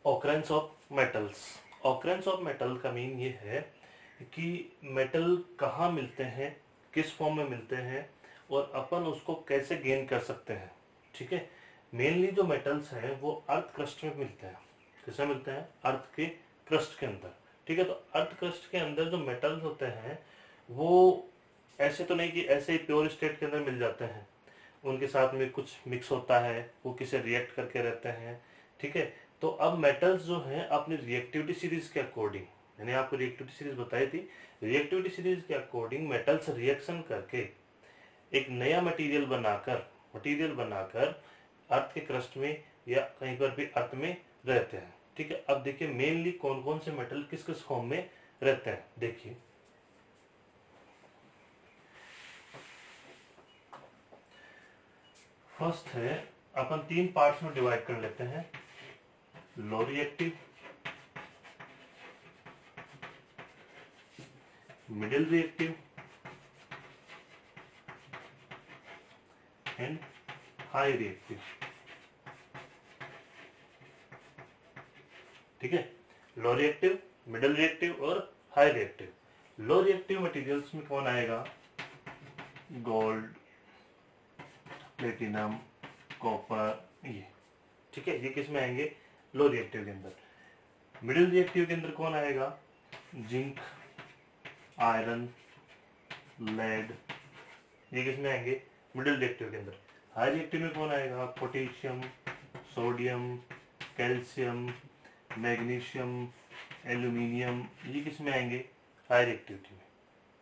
Occurrence of metals. Occurrence of metal का mean ये है कि मेटल कहाँ मिलते हैं, किस फॉर्म में मिलते हैं और अपन उसको कैसे गेन कर सकते हैं। ठीक है, मेनली जो मेटल्स हैं वो अर्थ क्रस्ट में मिलते हैं। किसमें मिलते हैं? अर्थ के क्रस्ट के अंदर। ठीक है, तो अर्थ क्रस्ट के अंदर जो मेटल्स होते हैं वो ऐसे तो नहीं कि ऐसे ही प्योर स्टेट के अंदर मिल जाते हैं, उनके साथ में कुछ मिक्स होता है, वो किसे रिएक्ट करके रहते हैं। ठीक है, तो अब मेटल्स जो हैं अपनी रिएक्टिविटी सीरीज के अकॉर्डिंग, मैंने आपको रिएक्टिविटी सीरीज बताई थी, रिएक्टिविटी सीरीज के अकॉर्डिंग मेटल्स रिएक्शन करके एक नया मटेरियल बनाकर अर्थ के क्रस्ट में या कहीं पर भी अर्थ में रहते हैं। ठीक है, अब देखिए मेनली कौन कौन से मेटल किस किस फॉर्म में रहते हैं। देखिए फर्स्ट है, अपन 3 पार्ट्स में डिवाइड कर लेते हैं, low reactive, middle reactive and high reactive. ठीक है, लो रिएक्टिव, मिडिल रिएक्टिव और high reactive. Low reactive materials में कौन आएगा? गोल्ड, प्लेटिनम, कॉपर, ये। ठीक है, ये किस में आएंगे? लो रिएक्टिव के अंदर। मिडिल रिएक्टिव के अंदर कौन आएगा? जिंक, आयरन, लेड, ये किस में आएंगे? मिडिल रिएक्टिव के अंदर। हाई रिएक्टिव में कौन आएगा? Potassium, sodium, calcium, magnesium, aluminium, ये किस में आएंगे? हाई रिएक्टिविटी में।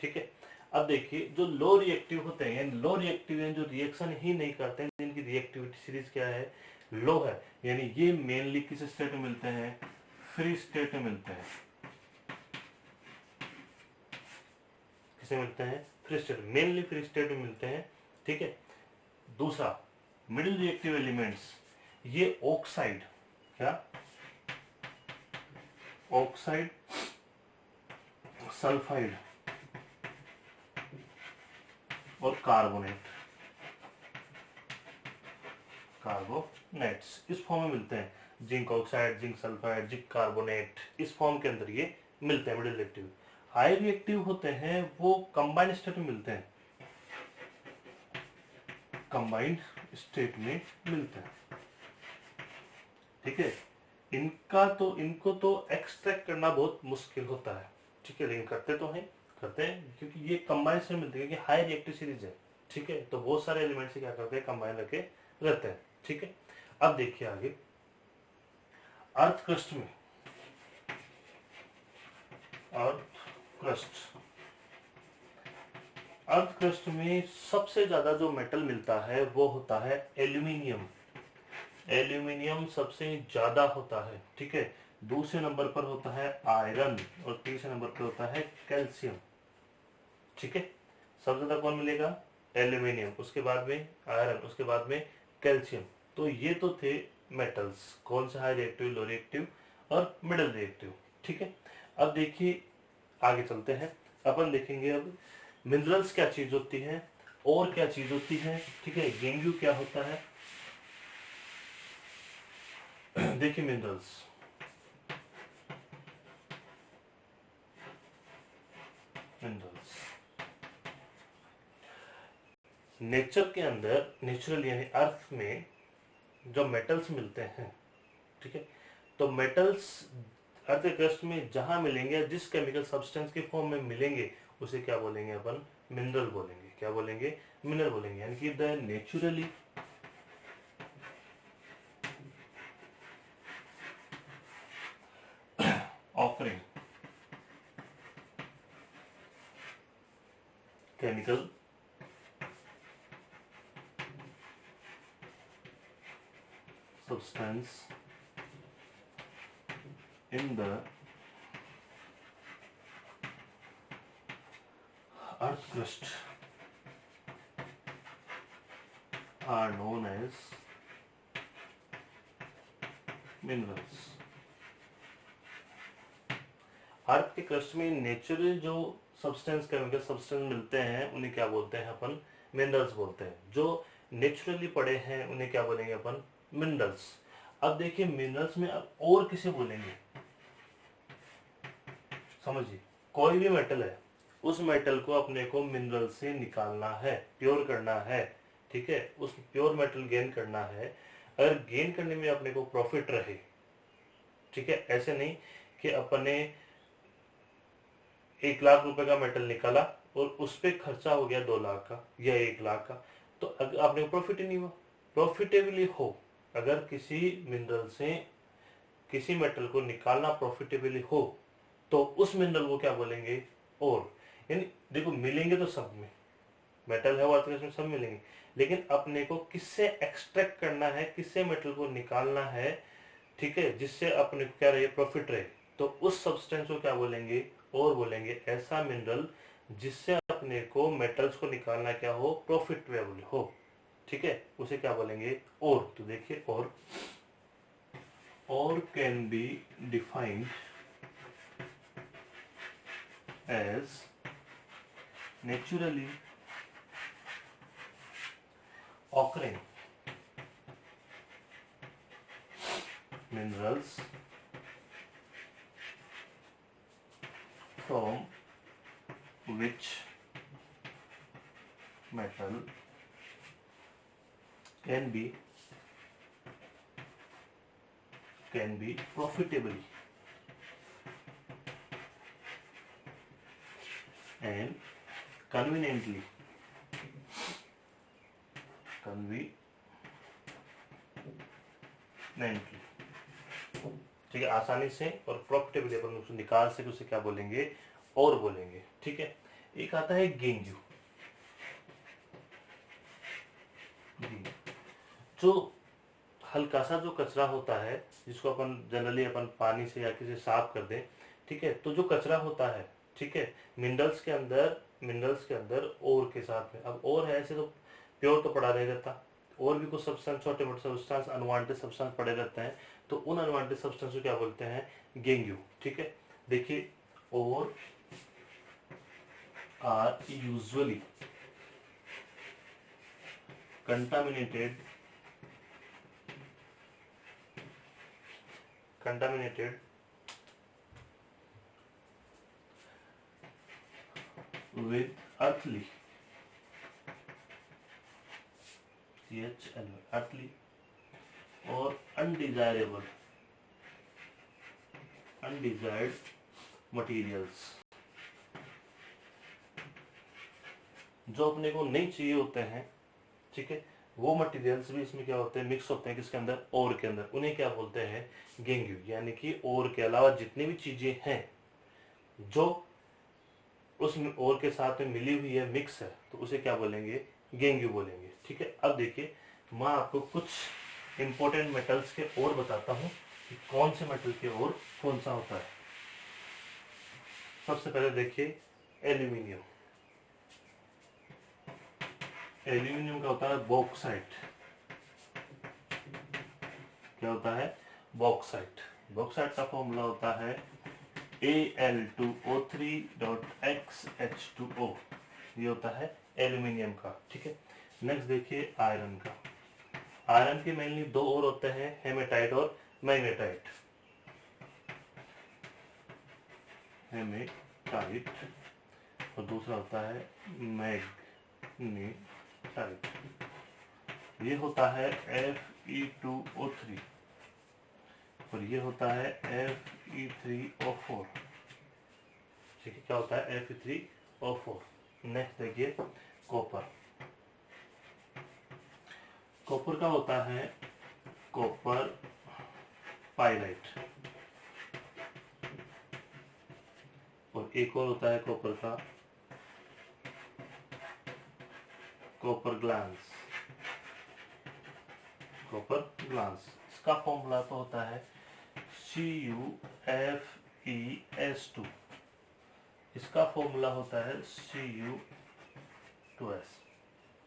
ठीक है, अब देखिए जो लो रिएक्टिव होते हैं, लो रिएक्टिव हैं जो रिएक्शन ही नहीं करते हैं, जिनकी रिएक्टिविटी सीरीज क्या है? लो है, यानी ये मेनली किस स्टेट में मिलते हैं? फ्री स्टेट में मिलते हैं। किसे मिलते हैं? Free state, mainly free state में मिलते हैं। ठीक है, दूसरा मिडिल रिएक्टिव एलिमेंट्स, ये ऑक्साइड, क्या? ऑक्साइड, सल्फाइड और कार्बोनेट्स इस फॉर्म में मिलते हैं। Zinc oxide, zinc sulphide, zinc carbonate, इस फॉर्म के अंदर ये मिलते हैं मिडिल रिएक्टिव। हाई रिएक्टिव होते हैं वो कंबाइंड स्टेट में मिलते हैं, कंबाइंड स्टेट में मिलते हैं। ठीक है, इनको तो एक्सट्रैक्ट करना बहुत मुश्किल होता है। ठीक है, लेकिन करते हैं क्योंकि ये कंबाइन से मिलते हैं, क्योंकि हाई रिएक्टिव सीरीज है। ठीक है, तो बहुत सारे एलिमेंट से क्या करते हैं? कंबाइन करके रहते हैं। ठीक है, अब देखिए आगे अर्थ क्रस्ट में, अर्थ क्रस्ट में सबसे ज्यादा जो मेटल मिलता है वो होता है एल्यूमिनियम। एल्यूमिनियम सबसे ज्यादा होता है। ठीक है, दूसरे नंबर पर होता है आयरन और तीसरे नंबर पर होता है कैल्शियम। ठीक है, सबसे ज्यादा कौन मिलेगा? एल्यूमिनियम, उसके बाद में आयरन, उसके बाद में कैल्शियम। तो ये तो थे मेटल्स, कौन से? हाई रिएक्टिव, लो रिएक्टिव और मिडिल रिएक्टिव। ठीक है, अब देखिए आगे चलते हैं, अपन देखेंगे अब मिनरल्स क्या चीज होती है और क्या चीज होती है। ठीक है, गेंगू क्या होता है। देखिए मिनरल्स, नेचर के अंदर, नेचुरल यानी अर्थ में जो मेटल्स मिलते हैं, ठीक है, तो मेटल्स अर्थ क्रस्ट में जहां मिलेंगे, जिस केमिकल सब्सटेंस के फॉर्म में मिलेंगे, उसे क्या बोलेंगे अपन? मिनरल बोलेंगे। क्या बोलेंगे? मिनरल बोलेंगे, यानी कि the naturally offering chemical substance in the earth crust are known as minerals। अर्थ के क्रस्ट में नेचुरल जो सब्सटेंस, केमिकल सब्सटेंस मिलते हैं उन्हें क्या बोलते हैं अपन? मिनरल्स बोलते हैं। जो नेचुरली पड़े हैं उन्हें क्या बोलेंगे अपन? मिनरल्स। अब देखिए मिनरल्स में अब और किसे बोलेंगे, समझिए कोई भी मेटल है, उस मेटल को अपने को मिनरल से निकालना है, प्योर करना है, ठीक है, उस प्योर मेटल गेन करना है। अगर गेन करने में अपने को प्रॉफिट रहे, ठीक है, ऐसे नहीं कि अपने 1 लाख रुपए का मेटल निकाला और उस पे खर्चा हो गया 2 लाख का या 1 लाख का, तो आपने को प्रॉफिट ही नहीं हुआ। प्रॉफिटेबली हो, अगर किसी मिनरल से किसी मेटल को निकालना प्रॉफिटेबली हो तो उस मिनरल को क्या बोलेंगे, और। यानी देखो मिलेंगे तो सब में, मेटल है वो में सब मिलेंगे, लेकिन अपने को किससे एक्सट्रैक्ट करना है, किससे मेटल को निकालना है, ठीक है, जिससे अपने को क्या रहे, प्रॉफिट रहे, तो उस सब्सटेंस को क्या बोलेंगे, और बोलेंगे। ऐसा मिनरल जिससे अपने को मेटल्स को निकालना क्या हो, प्रॉफिटेबल हो, ठीक है, उसे क्या बोलेंगे, और। तो देखिए ores can be defined as naturally occurring minerals from which metal can be profitably and conveniently ठीक है, आसानी से और प्रॉफिटेबली अपन उसको निकाल सके, उसे क्या बोलेंगे, और बोलेंगे, ठीक है। एक आता है गेंगू, जो हल्का सा जो कचरा होता है, जिसको अपन जनरली अपन पानी से या किसी साफ कर दें, ठीक है, तो जो कचरा होता है, ठीक है, मिनरल्स के अंदर और के साथ में, अब और है ऐसे तो प्योर तो पड़ा नहीं रहता, और भी कुछ सब्सटेंस, छोटे मोटे सब्सटेंस, अनवांटेड सब्सटेंस पड़े रहते हैं, तो उन अनवांटेड सब्सटेंस को क्या बोलते हैं, गेंगू, ठीक है। देखिए ores are usually contaminated with earthly earthly और undesired materials, जो अपने को नहीं चाहिए होते हैं, ठीक है, वो मटेरियल्स भी इसमें क्या होते हैं, मिक्स होते हैं, किसके अंदर, और के अंदर, उन्हें क्या बोलते हैं, गेंगू। यानी कि और के अलावा जितनी भी चीजें हैं जो उस और के साथ में मिली हुई है, मिक्स है, तो उसे क्या बोलेंगे, गेंगू बोलेंगे, ठीक है। अब देखिए मैं आपको कुछ इंपॉर्टेंट मेटल्स के और बताता हूँ कि कौन से मेटल के और कौन सा होता है। सबसे पहले देखिए एल्यूमिनियम। एल्यूमिनियम का होता है बॉक्साइट। क्या होता है, बॉक्साइट। बॉक्साइट का फॉर्मूला होता है Al2O3.XH2O, ये होता है एल्यूमिनियम का, ठीक है। नेक्स्ट देखिए आयरन का। आयरन के मेनली दो और होते हैं, हेमेटाइट और मैग्नेटाइट। हेमेटाइट और दूसरा होता है मैग्नेटाइट। ये होता है Fe2O3 और ये होता है Fe3O4, ठीक है। क्या होता है, Fe3O4। नेक्स्ट देखिए कॉपर। कॉपर का होता है कॉपर पाइराइट, और एक और होता है कॉपर का कॉपर ग्लांस। इसका फॉर्मूला तो होता है CuFeS2। इसका फॉर्मूला होता है Cu2S,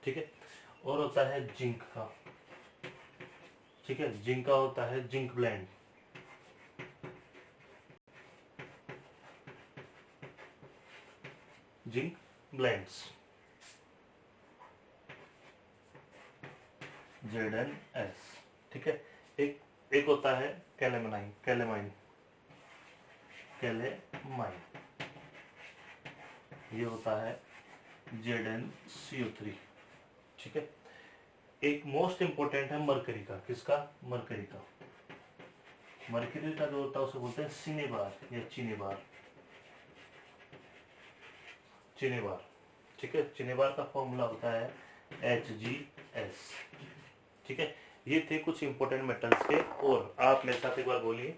ठीक है। और होता है जिंक का, ठीक है, जिंक का होता है zinc blende. Zinc blends ZnS, ठीक है। एक एक होता है कैलेमाइन, कैलेमाइन, कैलेमाइन, ये होता है ZnCO3। ठीक है। एक मोस्ट इंपोर्टेंट है मरकरी का, किसका? मरकरी का। मरकरी का जो होता है उसे बोलते हैं सिनेबार या चिनेबार, चिनेबार। ठीक है। चिनेबार का फॉर्मूला होता है HgS। ठीक है। ये थे कुछ इंपोर्टेंट मेटल्स के। और आप मेरे साथ एक बार बोलिए,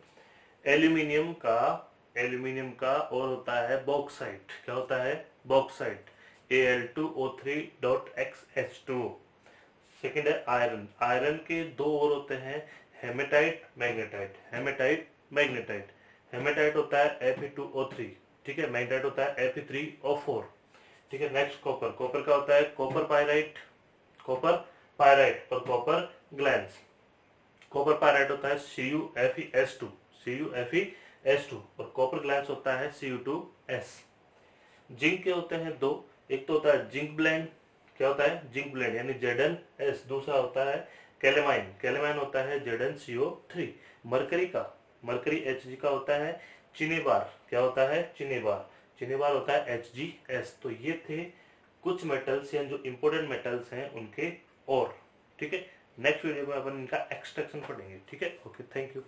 एल्यूमिनियम का, एल्यूमिनियम का और होता है बॉक्साइट। क्या होता है? Bauxite, Al2O3.XH2O। सेकेंड है आयरन, आयरन के दो और होते हैं, haematite, magnetite, haematite, magnetite. Haematite होता है Fe2O3। ठीक है। मैग्नेटाइट होता है Fe3O4। ठीक है। नेक्स्ट कॉपर, कॉपर का होता है कॉपर पायराइट, कॉपर पायराइट और कॉपर ग्लैंस। कॉपर पायराइट होता है CuFeS2, CuFeS2 और कॉपर ग्लैंस होता है Cu2S। जिंक के होते हैं दो, एक तो होता है जिंक ब्लेंड। क्या होता है? जिंक ब्लेंड यानी Zns। दूसरा होता है कैलेमाइन, कैलेमाइन होता है ZnCO3। मरकरी का, मरकरी Hg का होता है चिनेबार। क्या होता है? चिनेबार, चिनेबार होता है HgS। तो ये थे कुछ मेटल्स या जो इंपोर्टेंट मेटल्स हैं उनके। और ठीक है, नेक्स्ट वीडियो में अपन इनका एक्सट्रैक्शन पढ़ेंगे। ठीक है। Okay, thank you.